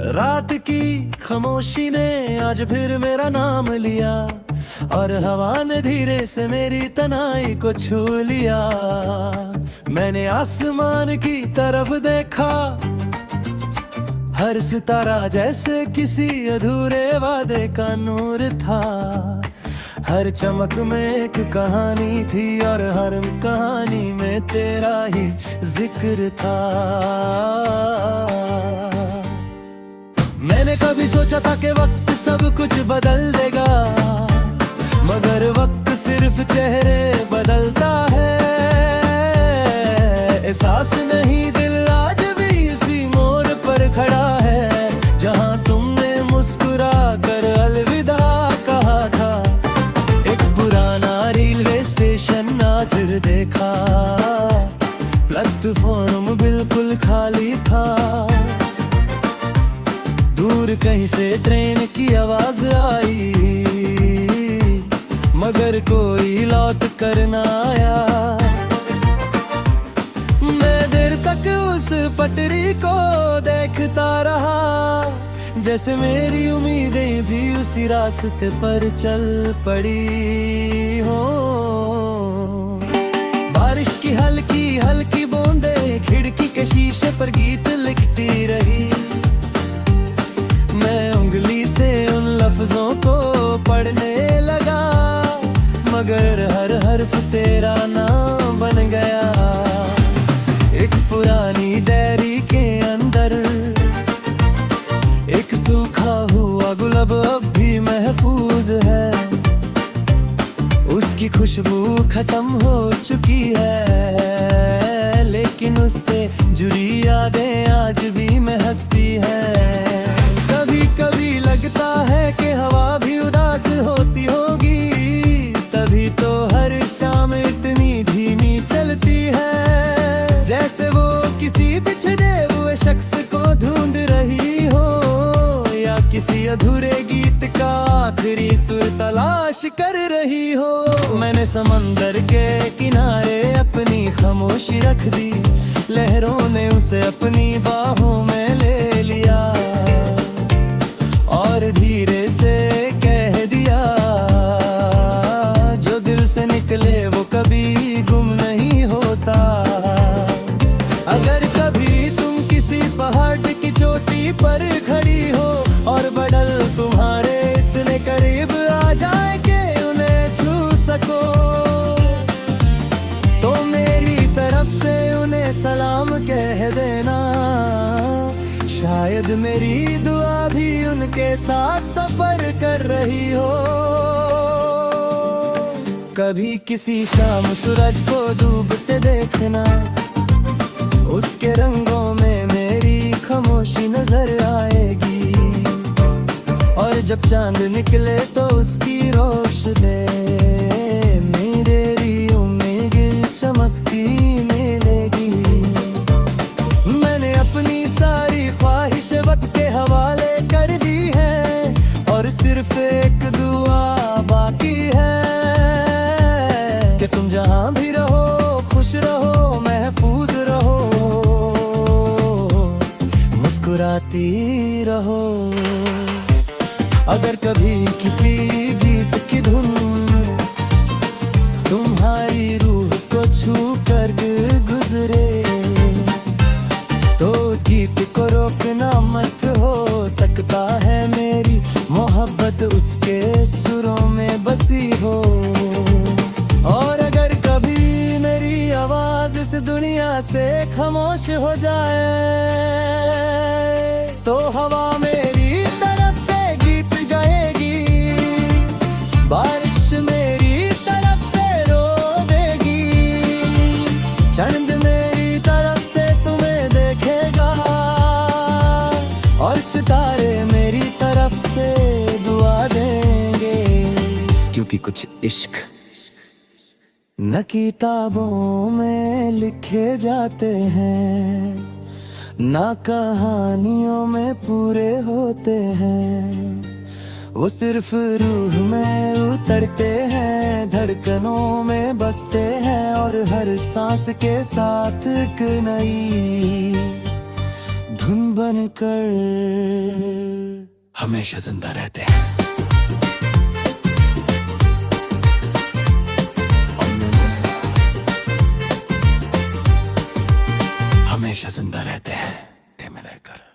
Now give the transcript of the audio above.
रात की खामोशी ने आज फिर मेरा नाम लिया और हवा ने धीरे से मेरी तनाई को छू लिया। मैंने आसमान की तरफ देखा, हर सितारा जैसे किसी अधूरे वादे का नूर था। हर चमक में एक कहानी थी और हर कहानी में तेरा ही जिक्र था। मैंने कभी सोचा था कि वक्त सब कुछ बदल देगा, मगर वक्त सिर्फ चेहरे बदलता है। एहसास नहीं दिल आज भी उसी मोड़ पर खड़ा है जहां तुमने मुस्कुरा कर अलविदा कहा था। एक पुराना रेलवे स्टेशन आखिर देखा, प्लेटफॉर्म बिल्कुल खाली था। दूर कहीं से ट्रेन की आवाज आई, मगर कोई लौट कर ना आया। मैं देर तक उस पटरी को देखता रहा, जैसे मेरी उम्मीदें भी उसी रास्ते पर चल पड़ी हो। बारिश की हल्की हल्की बूंदें खिड़की के शीशे पर गीत लिखती रही। मैं उंगली से उन लफ्जों को पढ़ने लगा, मगर हर हर्फ तेरा नाम बन गया। एक पुरानी डायरी के अंदर एक सूखा हुआ गुलाब अब भी महफूज है। उसकी खुशबू खत्म हो चुकी है, लेकिन उससे जुड़ी यादें आज भी महकती है। कभी कभी लगता है कि हवा भी उदास होती होगी, तभी तो हर शाम इतनी धीमी चलती है। जैसे वो किसी बिछड़े हुए शख्स को ढूंढ रही हो, या किसी अधूरे गीत का आखिरी सुर तलाश कर रही हो। मैंने समंदर के किनारे अपनी खामोशी रख दी, लहरों ने उसे अपनी बाहों में ले लिया और धीरे से कह दिया, जो दिल से निकले वो कभी गुम नहीं होता। अगर कभी तुम किसी पहाड़ की चोटी पर खड़ी हो और बादल तुम्हारे इतने करीब आ जाए कि उन्हें छू सको, तो मेरी तरफ से उन्हें सलाम कह देना। शायद मेरी दुआ भी उनके साथ सफर कर रही हो। कभी किसी शाम सूरज को डूबते देखना, उसके रंगों में मेरी खामोशी नजर आएगी। और जब चांद निकले तो उसकी रोशनी मेरी उम्मीद चमकती मिलेगी। मैंने अपनी सारी ख्वाहिश वक्त के हवाले कर दी है, और सिर्फ एक दुआ बाकी है कि तुम जहां भी रहो खुश रहो, महफूज रहो, मुस्कुराती रहो। अगर कभी किसी गीत की धुन तुम्हारी रूह को छू कर गुजरे, तो उस गीत को रोकना मत। हो सकता है मेरी मोहब्बत उसके सुरों में बसी हो। और अगर कभी मेरी आवाज इस दुनिया से खामोश हो जाए, तो हवा मेरी तरफ से गीत गाएगी, बारिश मेरी तरफ से रो देगी, चंद मेरी तरफ से तुम्हें देखेगा, और सितारे मेरी तरफ से दुआ देंगे। क्योंकि कुछ इश्क न किताबों में लिखे जाते हैं, ना कहानियों में पूरे होते हैं। वो सिर्फ रूह में उतरते हैं, धड़कनों में बसते हैं, और हर सांस के साथ एक नई धुन बनकर हमेशा जिंदा रहते हैं। हमेशा जिंदा रहते हैं में रहकर।